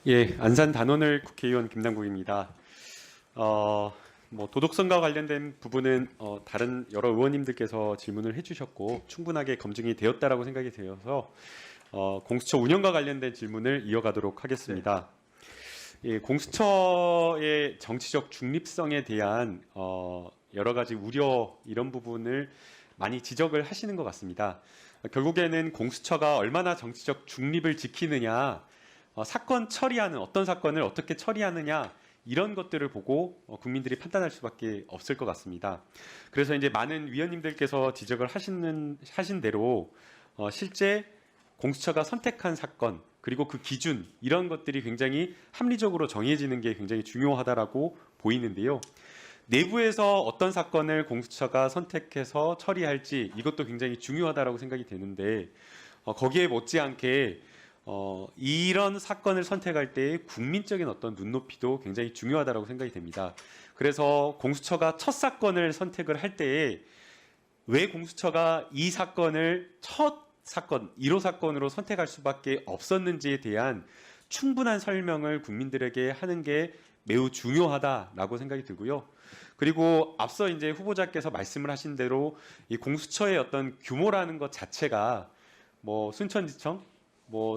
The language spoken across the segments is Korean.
예, 안산 단원을 국회의원 김남국입니다. 도덕성과 관련된 부분은 다른 여러 의원님들께서 질문을 해주셨고 충분하게 검증이 되었다라고 생각이 되어서 공수처 운영과 관련된 질문을 이어가도록 하겠습니다. 예, 공수처의 정치적 중립성에 대한 여러 가지 우려 이런 부분을 많이 지적을 하시는 것 같습니다. 결국에는 공수처가 얼마나 정치적 중립을 지키느냐, 사건 처리하는 어떤 사건을 어떻게 처리하느냐 이런 것들을 보고 국민들이 판단할 수밖에 없을 것 같습니다. 그래서 이제 많은 위원님들께서 지적을 하신 대로 실제 공수처가 선택한 사건 그리고 그 기준 이런 것들이 굉장히 합리적으로 정해지는 게 굉장히 중요하다라고 보이는데요. 내부에서 어떤 사건을 공수처가 선택해서 처리할지 이것도 굉장히 중요하다라고 생각이 되는데 거기에 못지않게 이런 사건을 선택할 때 국민적인 어떤 눈높이도 굉장히 중요하다라고 생각이 됩니다. 그래서 공수처가 첫 사건을 선택을 할 때에 왜 공수처가 이 사건을 첫 사건, 1호 사건으로 선택할 수밖에 없었는지에 대한 충분한 설명을 국민들에게 하는 게 매우 중요하다라고 생각이 들고요. 그리고 앞서 이제 후보자께서 말씀을 하신 대로 이 공수처의 어떤 규모라는 것 자체가 순천지청,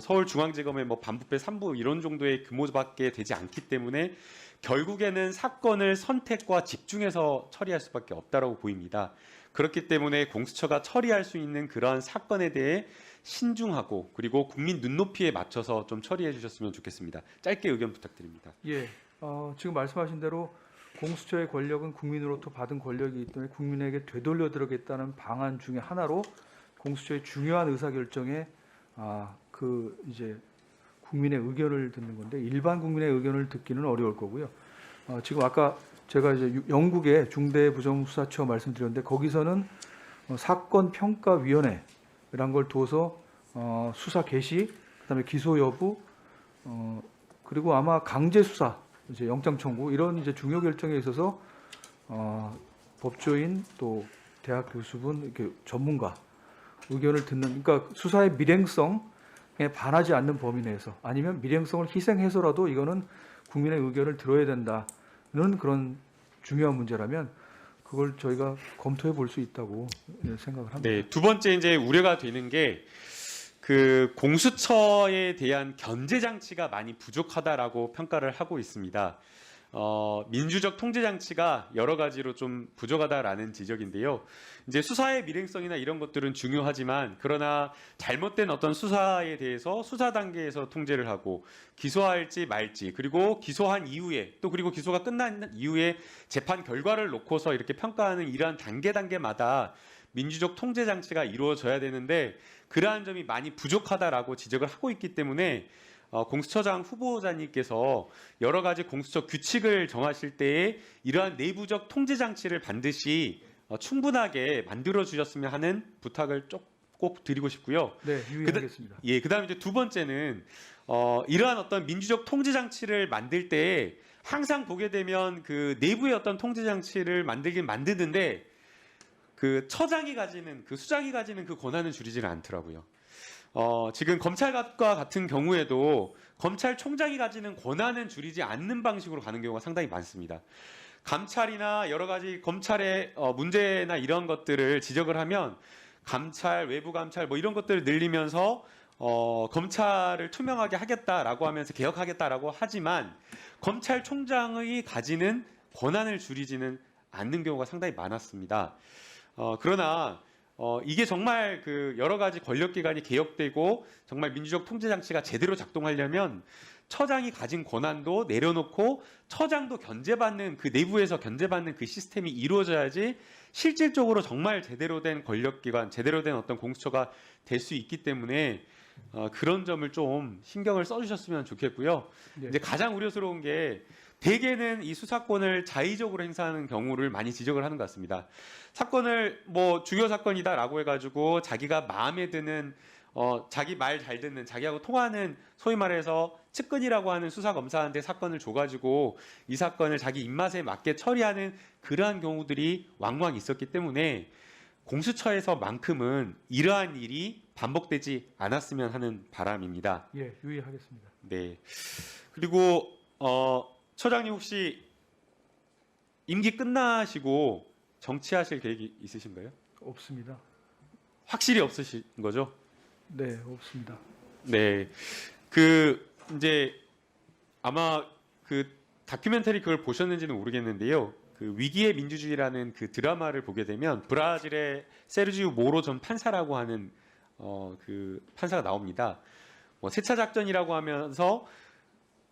서울중앙지검의 반부패 3부 이런 정도의 규모밖에 되지 않기 때문에 결국에는 사건을 선택과 집중해서 처리할 수밖에 없다라고 보입니다. 그렇기 때문에 공수처가 처리할 수 있는 그러한 사건에 대해 신중하고 그리고 국민 눈높이에 맞춰서 좀 처리해 주셨으면 좋겠습니다. 짧게 의견 부탁드립니다. 예, 지금 말씀하신 대로 공수처의 권력은 국민으로부터 받은 권력이기 때문에 국민에게 되돌려 드리겠다는 방안 중에 하나로 공수처의 중요한 의사결정에 이제 국민의 의견을 듣는 건데 일반 국민의 의견을 듣기는 어려울 거고요. 지금 아까 제가 이제 영국의 중대부정수사처 말씀드렸는데 거기서는 사건 평가위원회라는 걸 둬서 수사 개시, 그다음에 기소 여부, 그리고 아마 강제 수사, 이제 영장 청구 이런 이제 중요 결정에 있어서 법조인 또 대학 교수분 이렇게 전문가 의견을 듣는, 그러니까 수사의 밀행성에 반하지 않는 범위 내에서 아니면 밀행성을 희생해서라도 이거는 국민의 의견을 들어야 된다는 그런 중요한 문제라면 그걸 저희가 검토해 볼 수 있다고 생각을 합니다. 네, 두 번째 이제 우려가 되는 게 그 공수처에 대한 견제 장치가 많이 부족하다라고 평가를 하고 있습니다. 민주적 통제 장치가 여러 가지로 좀 부족하다라는 지적인데요. 이제 수사의 밀행성이나 이런 것들은 중요하지만 그러나 잘못된 어떤 수사에 대해서 수사 단계에서 통제를 하고 기소할지 말지 그리고 기소한 이후에 또 그리고 기소가 끝난 이후에 재판 결과를 놓고서 이렇게 평가하는 이러한 단계마다 민주적 통제 장치가 이루어져야 되는데 그러한 점이 많이 부족하다라고 지적을 하고 있기 때문에 공수처장 후보자님께서 여러 가지 공수처 규칙을 정하실 때에 이러한 내부적 통제 장치를 반드시 충분하게 만들어 주셨으면 하는 부탁을 꼭 드리고 싶고요. 네, 유의하겠습니다. 예, 그다음에 이제 두 번째는 이러한 어떤 민주적 통제 장치를 만들 때 항상 보게 되면 그 내부의 어떤 통제 장치를 만드는데 그 처장이 가지는 그 수장이 가지는 그 권한을 줄이지는 않더라고요. 지금 검찰과 같은 경우에도 검찰총장이 가지는 권한은 줄이지 않는 방식으로 가는 경우가 상당히 많습니다. 감찰이나 여러 가지 검찰의 문제나 이런 것들을 지적을 하면 감찰, 외부 감찰 이런 것들을 늘리면서 검찰을 투명하게 하겠다라고 하면서 개혁하겠다라고 하지만 검찰총장의 가지는 권한을 줄이지는 않는 경우가 상당히 많았습니다. 그러나 이게 정말 그 여러 가지 권력기관이 개혁되고 정말 민주적 통제 장치가 제대로 작동하려면 처장이 가진 권한도 내려놓고 처장도 견제받는 그 내부에서 견제받는 그 시스템이 이루어져야지 실질적으로 정말 제대로 된 권력기관, 제대로 된 어떤 공수처가 될 수 있기 때문에 그런 점을 좀 신경을 써주셨으면 좋겠고요. 네. 이제 가장 우려스러운 게 대개는 이 수사권을 자의적으로 행사하는 경우를 많이 지적을 하는 것 같습니다. 사건을 중요 사건이다라고 해가지고 자기가 마음에 드는 자기 말 잘 듣는 자기하고 통하는 소위 말해서 측근이라고 하는 수사 검사한테 사건을 줘가지고 이 사건을 자기 입맛에 맞게 처리하는 그러한 경우들이 왕왕 있었기 때문에 공수처에서만큼은 이러한 일이 반복되지 않았으면 하는 바람입니다. 예, 유의하겠습니다. 네. 그리고 처장님 혹시 임기 끝나시고 정치하실 계획이 있으신가요? 없습니다. 확실히 없으신 거죠? 네, 없습니다. 네. 그 이제 아마 그 다큐멘터리 그걸 보셨는지는 모르겠는데요. 그 위기의 민주주의라는 그 드라마를 보게 되면 브라질의 세르지오 모로 전 판사라고 하는 그 판사가 나옵니다. 뭐 세차 작전이라고 하면서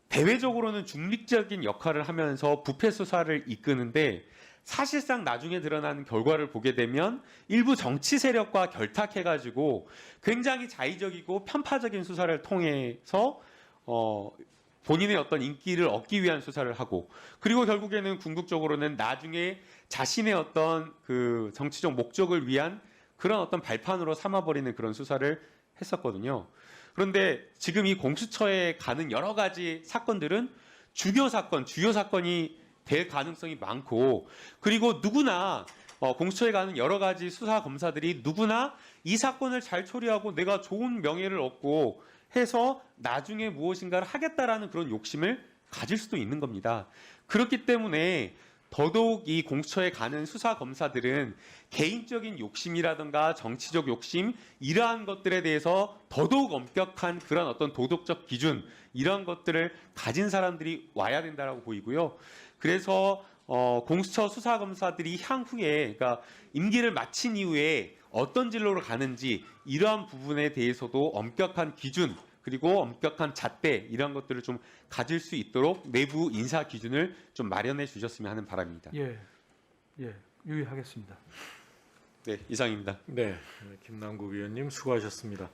대외적으로는 중립적인 역할을 하면서 부패 수사를 이끄는데 사실상 나중에 드러나는 결과를 보게 되면 일부 정치 세력과 결탁해가지고 굉장히 자의적이고 편파적인 수사를 통해서 본인의 어떤 인기를 얻기 위한 수사를 하고 그리고 결국에는 궁극적으로는 나중에 자신의 어떤 그 정치적 목적을 위한 그런 어떤 발판으로 삼아버리는 그런 수사를 했었거든요. 그런데 지금 이 공수처에 가는 여러 가지 사건들은 주요 사건이 될 가능성이 많고 그리고 누구나 공수처에 가는 여러 가지 수사 검사들이 누구나 이 사건을 잘 처리하고 내가 좋은 명예를 얻고 해서 나중에 무엇인가를 하겠다라는 그런 욕심을 가질 수도 있는 겁니다. 그렇기 때문에 더더욱 이 공수처에 가는 수사 검사들은 개인적인 욕심이라든가 정치적 욕심 이러한 것들에 대해서 더더욱 엄격한 그런 어떤 도덕적 기준 이러한 것들을 가진 사람들이 와야 된다라고 보이고요. 그래서 공수처 수사 검사들이 향후에 그러니까 임기를 마친 이후에 어떤 진로로 가는지 이러한 부분에 대해서도 엄격한 기준 그리고 엄격한 잣대 이런 것들을 좀 가질 수 있도록 내부 인사 기준을 좀 마련해 주셨으면 하는 바람입니다. 예, 유의하겠습니다. 네, 이상입니다. 네, 김남국 의원님 수고하셨습니다.